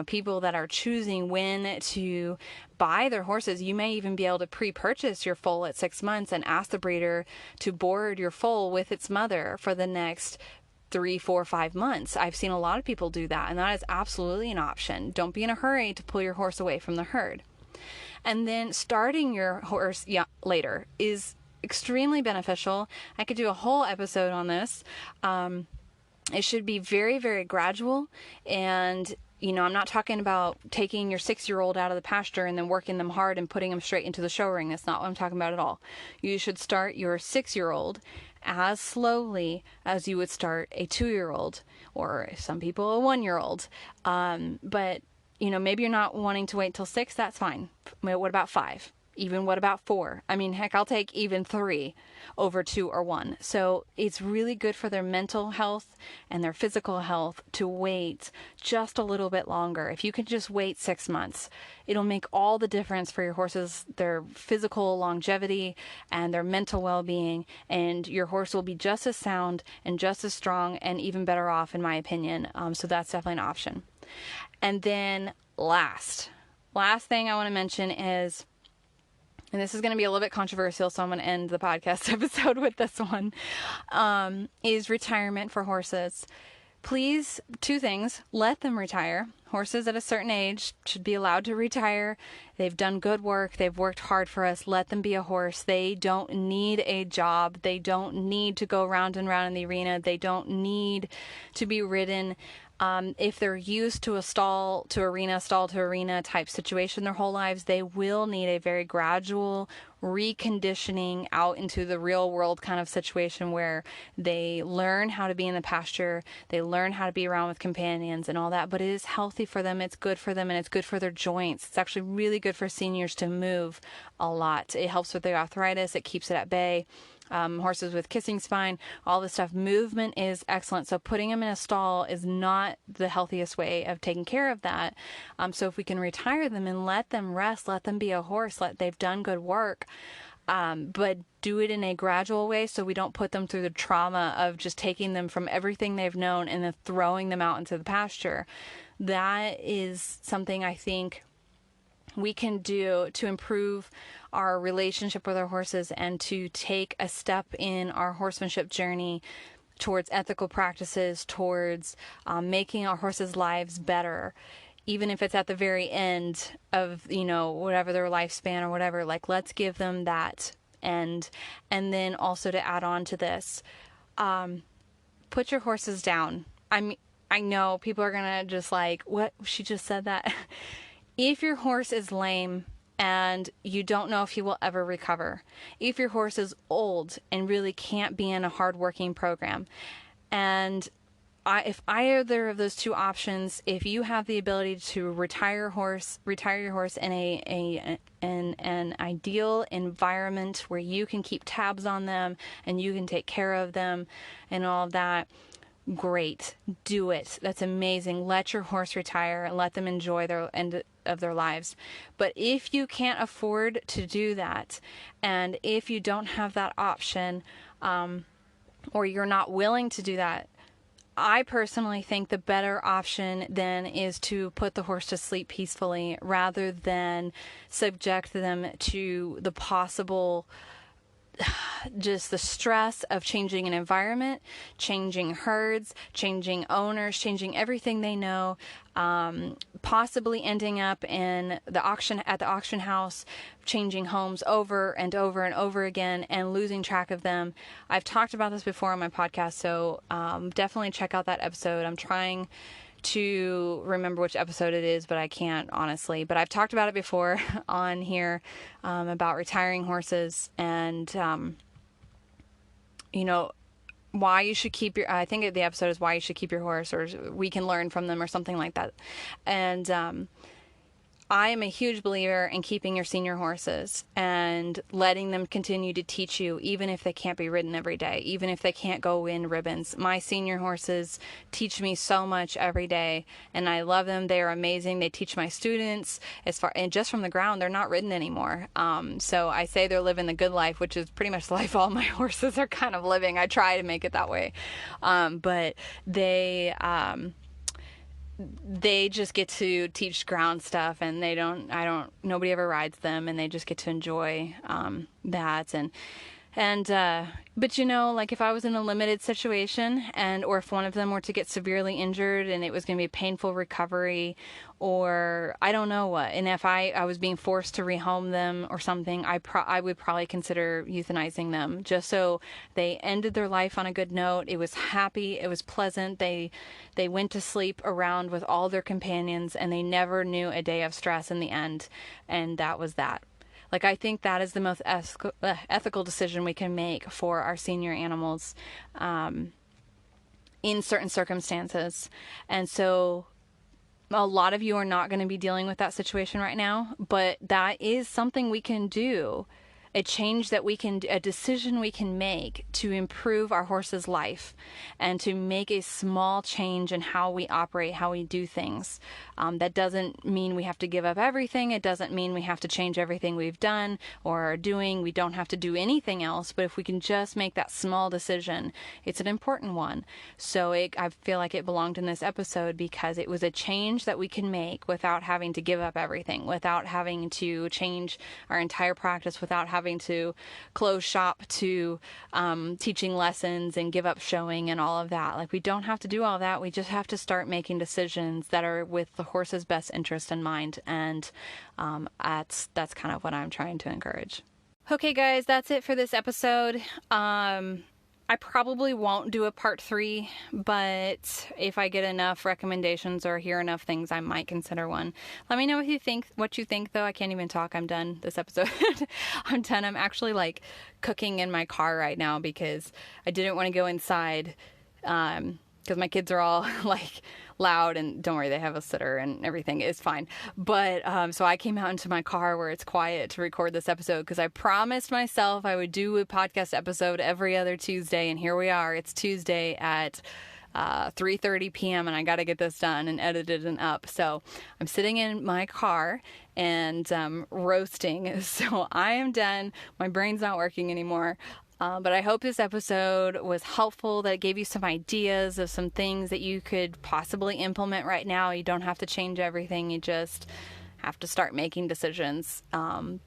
people that are choosing when to buy their horses, you may even be able to pre-purchase your foal at 6 months and ask the breeder to board your foal with its mother for the next 3, 4, 5 months. I've seen a lot of people do that, and that is absolutely an option. Don't be in a hurry to pull your horse away from the herd. And then starting your horse later is extremely beneficial. I could do a whole episode on this. It should be very, very gradual, and I'm not talking about taking your 6-year-old out of the pasture and then working them hard and putting them straight into the show ring. That's not what I'm talking about at all. You should start your 6-year-old as slowly as you would start a 2-year-old, or some people a 1-year-old. But maybe you're not wanting to wait till 6. That's fine. What about 5? Even what about 4? I mean, heck, I'll take even 3 over 2 or 1. So it's really good for their mental health and their physical health to wait just a little bit longer. If you can just wait 6 months, it'll make all the difference for your horses, their physical longevity and their mental well-being. And your horse will be just as sound and just as strong and even better off, in my opinion. So that's definitely an option. And then last thing I want to mention is, and this is going to be a little bit controversial, so I'm going to end the podcast episode with this one, is retirement for horses. Please, 2 things. Let them retire. Horses at a certain age should be allowed to retire. They've done good work. They've worked hard for us. Let them be a horse. They don't need a job. They don't need to go round and round in the arena. They don't need to be ridden. If they're used to a stall to arena type situation their whole lives, they will need a very gradual reconditioning out into the real world kind of situation where they learn how to be in the pasture, they learn how to be around with companions and all that. But it is healthy for them, it's good for them, and it's good for their joints. It's actually really good for seniors to move a lot. It helps with their arthritis, it keeps it at bay. Horses with kissing spine, all this stuff. Movement is excellent. So putting them in a stall is not the healthiest way of taking care of that. So if we can retire them and let them rest, let them be a horse, they've done good work, but do it in a gradual way so we don't put them through the trauma of just taking them from everything they've known and then throwing them out into the pasture. That is something I think we can do to improve our relationship with our horses and to take a step in our horsemanship journey towards ethical practices, towards making our horses' lives better, even if it's at the very end of, whatever their lifespan or whatever. Like, let's give them that end. And then also to add on to this, put your horses down. I know people are going to just like, what? She just said that. If your horse is lame and you don't know if he will ever recover, if your horse is old and really can't be in a hard-working program, and if either of those 2 options, if you have the ability to retire your horse in an ideal environment where you can keep tabs on them and you can take care of them and all of that, great. Do it. That's amazing. Let your horse retire and let them enjoy their end of their lives. But if you can't afford to do that, and if you don't have that option, or you're not willing to do that, I personally think the better option then is to put the horse to sleep peacefully rather than subject them to the possible just the stress of changing an environment, changing herds, changing owners, changing everything they know, possibly ending up in at the auction house, changing homes over and over and over again and losing track of them. I've talked about this before on my podcast, so definitely check out that episode. I'm trying to remember which episode it is, but I can't honestly. But I've talked about it before on here about retiring horses, and why you should keep I think the episode is why you should keep your horse, or we can learn from them, or something like that. And I am a huge believer in keeping your senior horses and letting them continue to teach you, even if they can't be ridden every day, even if they can't go win ribbons. My senior horses teach me so much every day, and I love them. They are amazing. They teach my students and just from the ground, they're not ridden anymore. So I say they're living the good life, which is pretty much the life all my horses are kind of living. I try to make it that way. But they just get to teach ground stuff, and nobody ever rides them, and they just get to enjoy that. But like if I was in a limited situation, or if one of them were to get severely injured and it was going to be a painful recovery, or I don't know what, and if I was being forced to rehome them or something, I would probably consider euthanizing them, just so they ended their life on a good note. It was happy, it was pleasant. They went to sleep around with all their companions, and they never knew a day of stress in the end, and that was that. Like, I think that is the most ethical decision we can make for our senior animals in certain circumstances. And so a lot of you are not going to be dealing with that situation right now, but that is something we can do. A decision we can make to improve our horse's life, and to make a small change in how we operate, how we do things. That doesn't mean we have to give up everything. It doesn't mean we have to change everything we've done or are doing. We don't have to do anything else, but if we can just make that small decision, it's an important one. So I feel like it belonged in this episode because it was a change that we can make without having to give up everything, without having to change our entire practice, without having to close shop to teaching lessons and give up showing and all of that. Like, we don't have to do all that. We just have to start making decisions that are with the horse's best interest in mind. And that's kind of what I'm trying to encourage. Okay, guys, that's it for this episode. I probably won't do a part 3, but if I get enough recommendations or hear enough things, I might consider one. Let me know what you think, though. I can't even talk. I'm done this episode. I'm done. I'm actually cooking in my car right now because I didn't want to go inside because my kids are all loud, and don't worry, they have a sitter and everything is fine. But so I came out into my car where it's quiet to record this episode because I promised myself I would do a podcast episode every other Tuesday, and here we are. It's Tuesday at 3:30 p.m. and I got to get this done and edited and up. So I'm sitting in my car and roasting. So I am done. My brain's not working anymore. But I hope this episode was helpful, that it gave you some ideas of some things that you could possibly implement right now. You don't have to change everything. You just have to start making decisions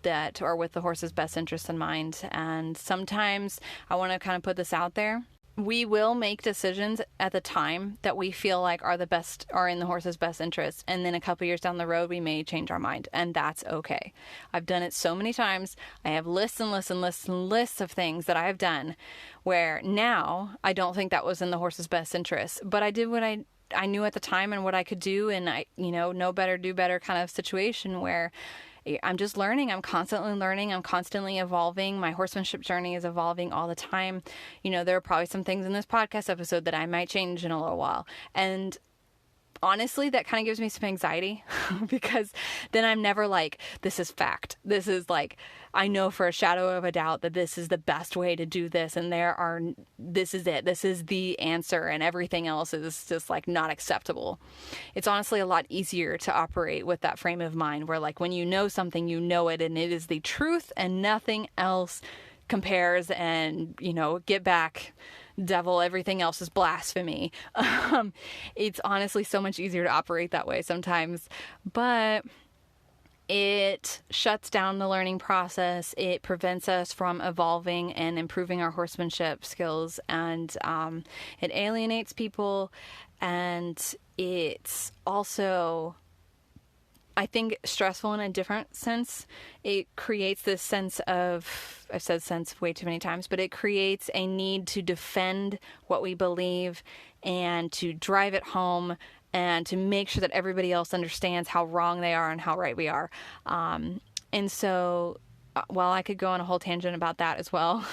that are with the horse's best interest in mind. And sometimes I want to kind of put this out there. We will make decisions at the time that we feel like are in the horse's best interest. And then a couple years down the road, we may change our mind, and that's okay. I've done it so many times. I have lists and lists and lists and lists of things that I have done where now I don't think that was in the horse's best interest, but I did what I knew at the time and what I could do. And I, know better, do better kind of situation where I'm just learning. I'm constantly learning. I'm constantly evolving. My horsemanship journey is evolving all the time. There are probably some things in this podcast episode that I might change in a little while. And honestly, that kind of gives me some anxiety because then I'm never this is fact. This is I know for a shadow of a doubt that this is the best way to do this. And this is it. This is the answer. And everything else is just not acceptable. It's honestly a lot easier to operate with that frame of mind where when you know something, you know it, and it is the truth and nothing else compares. And, get back, devil, everything else is blasphemy. It's honestly so much easier to operate that way sometimes, but it shuts down the learning process. It prevents us from evolving and improving our horsemanship skills, and it alienates people, and it's also, I think, stressful in a different sense. It creates this sense of, I've said sense way too many times, but it creates a need to defend what we believe and to drive it home and to make sure that everybody else understands how wrong they are and how right we are. And so, while I could go on a whole tangent about that as well,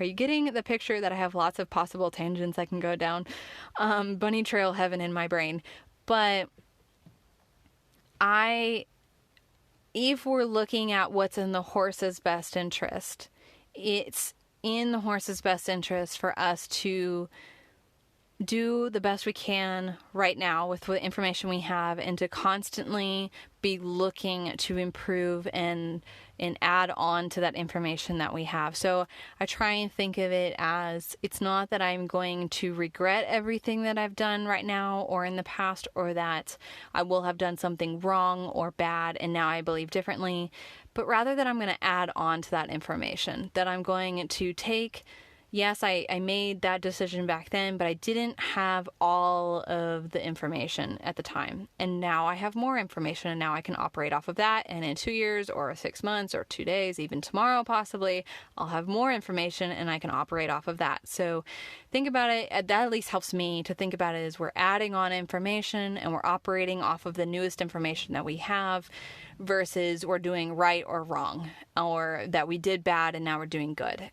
Are you getting the picture that I have lots of possible tangents I can go down? Bunny trail heaven in my brain. But if we're looking at what's in the horse's best interest, it's in the horse's best interest for us to do the best we can right now with the information we have, and to constantly be looking to improve and add on to that information that we have. So I try and think of it as, it's not that I'm going to regret everything that I've done right now or in the past, or that I will have done something wrong or bad and now I believe differently, but rather that I'm going to add on to that information, that I'm going to take. Yes, I made that decision back then, but I didn't have all of the information at the time. And now I have more information, and now I can operate off of that. And in 2 years or 6 months or 2 days, even tomorrow possibly, I'll have more information and I can operate off of that. So think about it. That at least helps me to think about it as we're adding on information and we're operating off of the newest information that we have, versus we're doing right or wrong, or that we did bad and now we're doing good.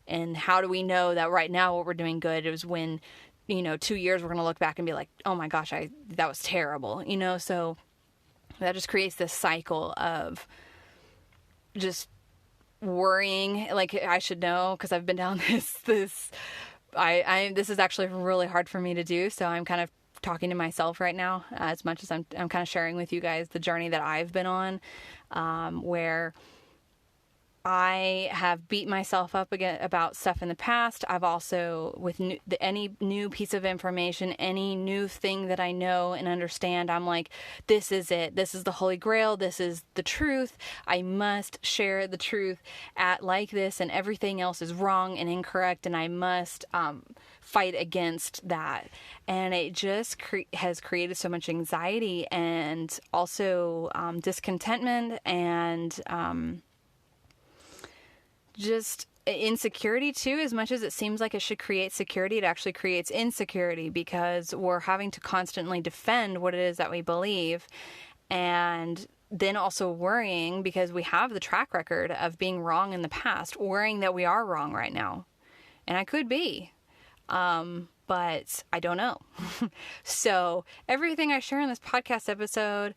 And how do we know that right now what we're doing good is when, 2 years we're going to look back and be like, oh my gosh, that was terrible, So that just creates this cycle of just worrying. Like, I should know because I've been down this is actually really hard for me to do. So I'm kind of talking to myself right now, as much as I'm kind of sharing with you guys the journey that I've been on, where I have beat myself up again about stuff in the past. I've also, with any new piece of information, any new thing that I know and understand, I'm like, this is it. This is the Holy Grail. This is the truth. I must share the truth like this, and everything else is wrong and incorrect, and I must fight against that. And it just has created so much anxiety and also discontentment and just insecurity too. As much as it seems like it should create security, it actually creates insecurity, because we're having to constantly defend what it is that we believe, and then also worrying because we have the track record of being wrong in the past, worrying that we are wrong right now. And I could be, but I don't know. So everything I share in this podcast episode,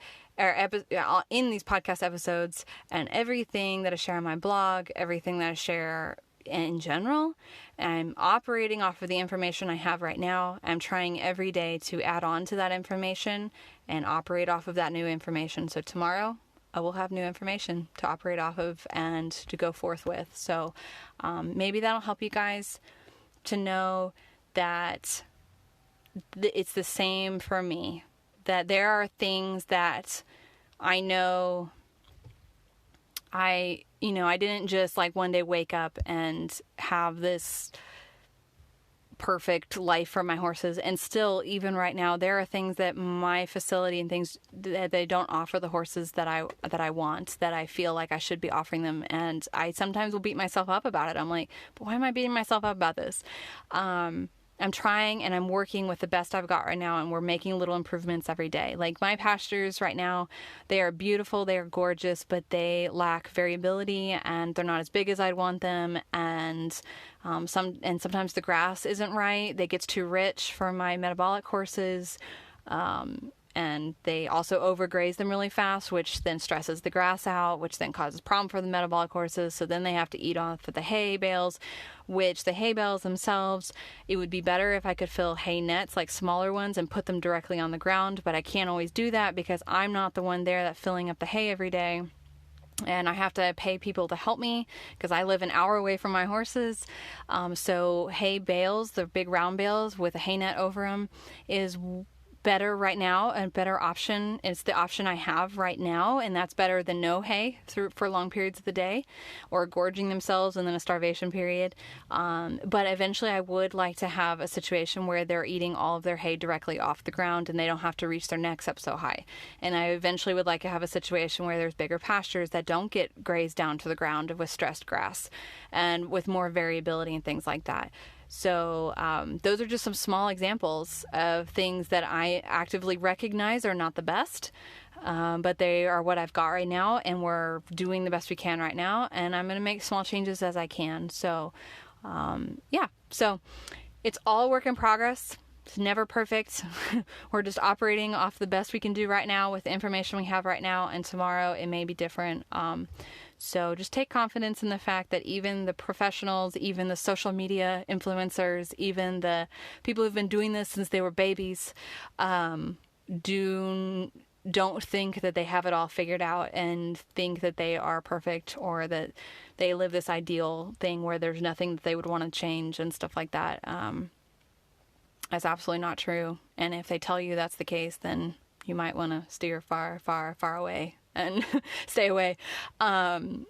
in these podcast episodes, and everything that I share on my blog, everything that I share in general, I'm operating off of the information I have right now. I'm trying every day to add on to that information and operate off of that new information. So tomorrow I will have new information to operate off of and to go forth with. So maybe that'll help you guys to know that it's the same for me, that there are things that I know I didn't just like one day wake up and have this perfect life for my horses. And still, even right now, there are things that my facility and things that they don't offer the horses that I want, that I feel like I should be offering them. And I sometimes will beat myself up about it. I'm like, but why am I beating myself up about this? I'm trying and I'm working with the best I've got right now, and we're making little improvements every day. Like my pastures right now, they are beautiful, they are gorgeous, but they lack variability and they're not as big as I'd want them. And sometimes the grass isn't right. It gets too rich for my metabolic horses. And they also overgraze them really fast, which then stresses the grass out, which then causes problem for the metabolic horses. So then they have to eat off of the hay bales, which the hay bales themselves, it would be better if I could fill hay nets, like smaller ones, and put them directly on the ground. But I can't always do that because I'm not the one there that's filling up the hay every day. And I have to pay people to help me because I live an hour away from my horses. So hay bales, the big round bales with a hay net over them, is better right now, a better option. It's the option I have right now, and that's better than no hay for long periods of the day, or gorging themselves and then a starvation period. But eventually I would like to have a situation where they're eating all of their hay directly off the ground and they don't have to reach their necks up so high. And I eventually would like to have a situation where there's bigger pastures that don't get grazed down to the ground with stressed grass and with more variability and things like that. So those are just some small examples of things that I actively recognize are not the best, but they are what I've got right now, and we're doing the best we can right now, and I'm going to make small changes as I can. So so it's all a work in progress. It's never perfect. We're just operating off the best we can do right now with the information we have right now, and tomorrow it may be different. So just take confidence in the fact that even the professionals, even the social media influencers, even the people who've been doing this since they were babies, don't think that they have it all figured out and think that they are perfect, or that they live this ideal thing where there's nothing that they would want to change and stuff like that. That's absolutely not true. And if they tell you that's the case, then you might want to steer far, far, far away and stay away. Anyway,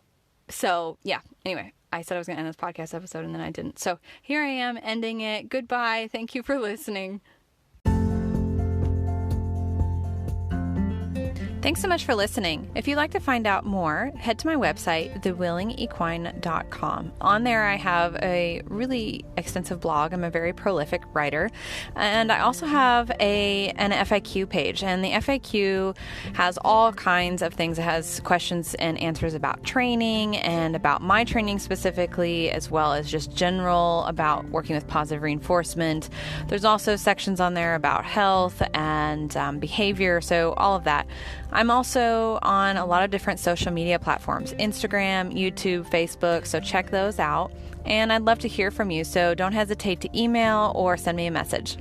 I said I was going to end this podcast episode and then I didn't. So here I am ending it. Goodbye. Thank you for listening. Thanks so much for listening. If you'd like to find out more, head to my website, thewillingequine.com. On there, I have a really extensive blog. I'm a very prolific writer. And I also have an FAQ page. And the FAQ has all kinds of things. It has questions and answers about training and about my training specifically, as well as just general about working with positive reinforcement. There's also sections on there about health and behavior. So all of that. I'm also on a lot of different social media platforms, Instagram, YouTube, Facebook, so check those out. And I'd love to hear from you, so don't hesitate to email or send me a message.